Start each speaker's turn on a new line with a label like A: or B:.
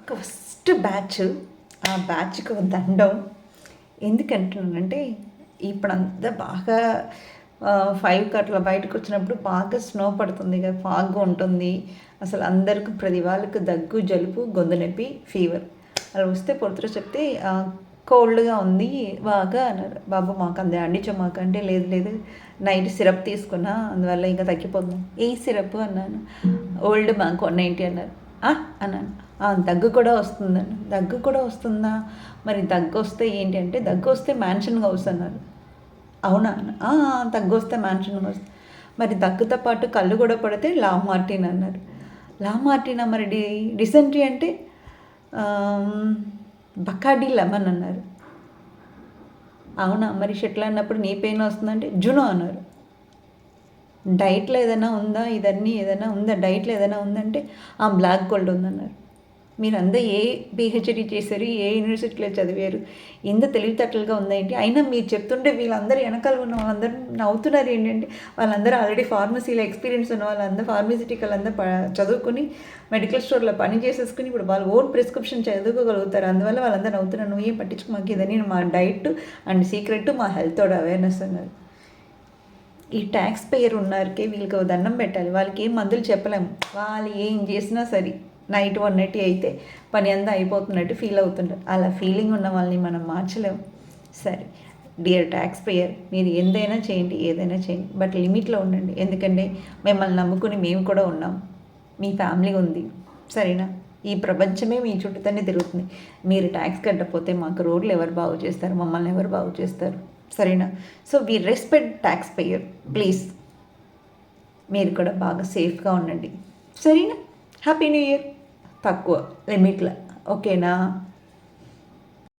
A: First batch, ఆ బ్యాచ్కి ఒక దండం. ఎందుకంటున్నానంటే ఇప్పుడంతా బాగా 5కి అట్లా బయటకు వచ్చినప్పుడు బాగా స్నో పడుతుంది కదా, ఫాగ్గా ఉంటుంది. అసలు అందరికి ప్రతి వాళ్ళకి దగ్గు, జలుబు, గొంతు నొప్పి, ఫీవర్ అలా వస్తే పొద్దున చెప్తే కోల్డ్గా ఉంది బాగా అన్నారు. బాబు మాకు అందే అండించో మాకు అంటే లేదు లేదు నైట్ సిరప్ తీసుకున్నా అందువల్ల ఇంకా తగ్గిపోతుంది. ఏ సిరప్ అన్నాను. ఓల్డ్ బ్యాంక్ 190 అన్నారు. అన్నాను. దగ్గు కూడా వస్తుందని. దగ్గు కూడా వస్తుందా? మరి దగ్గు వస్తే ఏంటి అంటే దగ్గు వస్తే మ్యాన్షన్ హౌస్ అన్నారు. అవునా? దగ్గు వస్తే మ్యాన్షన్ హౌస్. మరి దగ్గుతో పాటు కళ్ళు కూడా పడితే లా మార్టిన్ అన్నారు. లా మార్టినా? మరి డిసెంట్రీ అంటే బకాడీ లెమన్ అన్నారు. అవునా? మరి షెట్లా అన్నప్పుడు నీ పెయిన్ వస్తుందంటే జునో అన్నారు. డైట్లో ఏదైనా ఉందా? ఇదన్నీ ఏదైనా ఉందా? డైట్లో ఏదైనా ఉందంటే బ్లాక్ గోల్డ్ ఉందన్నారు. మీరంతా ఏ పిహెచ్డి చేశారు, ఏ యూనివర్సిటీలో చదివారు, ఎంత తెలివితేటలుగా ఉందేంటి? అయినా మీరు చెప్తుంటే వీళ్ళందరూ వెనకాల ఉన్న వాళ్ళందరూ నవ్వుతున్నారు ఏంటంటే వాళ్ళందరూ ఆల్రెడీ ఫార్మసీలో ఎక్స్పీరియన్స్ ఉన్న వాళ్ళందరూ ఫార్మసిటికల్ అందరూ చదువుకుని మెడికల్ స్టోర్లో పని చేసేసుకుని ఇప్పుడు వాళ్ళు ఓన్ ప్రిస్క్రిప్షన్ చదువుకోగలుగుతారు. అందువల్ల వాళ్ళందరూ నవ్వుతున్నారు. నువ్వు ఏం పట్టించుకోమాకు, ఇదని మా డైట్ అండ్ సీక్రెట్ మా హెల్త్ అవేర్నెస్ అన్నారు. ఈ ట్యాక్స్ పేయర్ ఉన్నారకే వీళ్ళకి దండం పెట్టాలి. వాళ్ళకి ఏం మందులు చెప్పలేము. వాళ్ళు ఏం చేసినా సరే నైట్ 180 అయితే పని అంతా అయిపోతున్నట్టు ఫీల్ అవుతుంటారు. అలా ఫీలింగ్ ఉన్న వాళ్ళని మనం మార్చలేము. సరే డియర్ ట్యాక్స్ పేయర్, మీరు ఎంతైనా చేయండి, ఏదైనా చేయండి, బట్ లిమిట్లో ఉండండి. ఎందుకంటే మిమ్మల్ని నమ్ముకుని మేము కూడా ఉన్నాం, మీ ఫ్యామిలీ ఉంది, సరేనా? ఈ ప్రపంచమే మీ చుట్టూతోనే తిరుగుతుంది. మీరు ట్యాక్స్ కట్టకపోతే మాకు రోడ్లు ఎవరు బాగు చేస్తారు, మమ్మల్ని ఎవరు బాగు చేస్తారు, సరేనా? So we respect tax payer. Please మీరు కూడా బాగా సేఫ్గా ఉండండి, సరేనా? Happy new year. తక్కువ లిమిట్లో, ఓకేనా?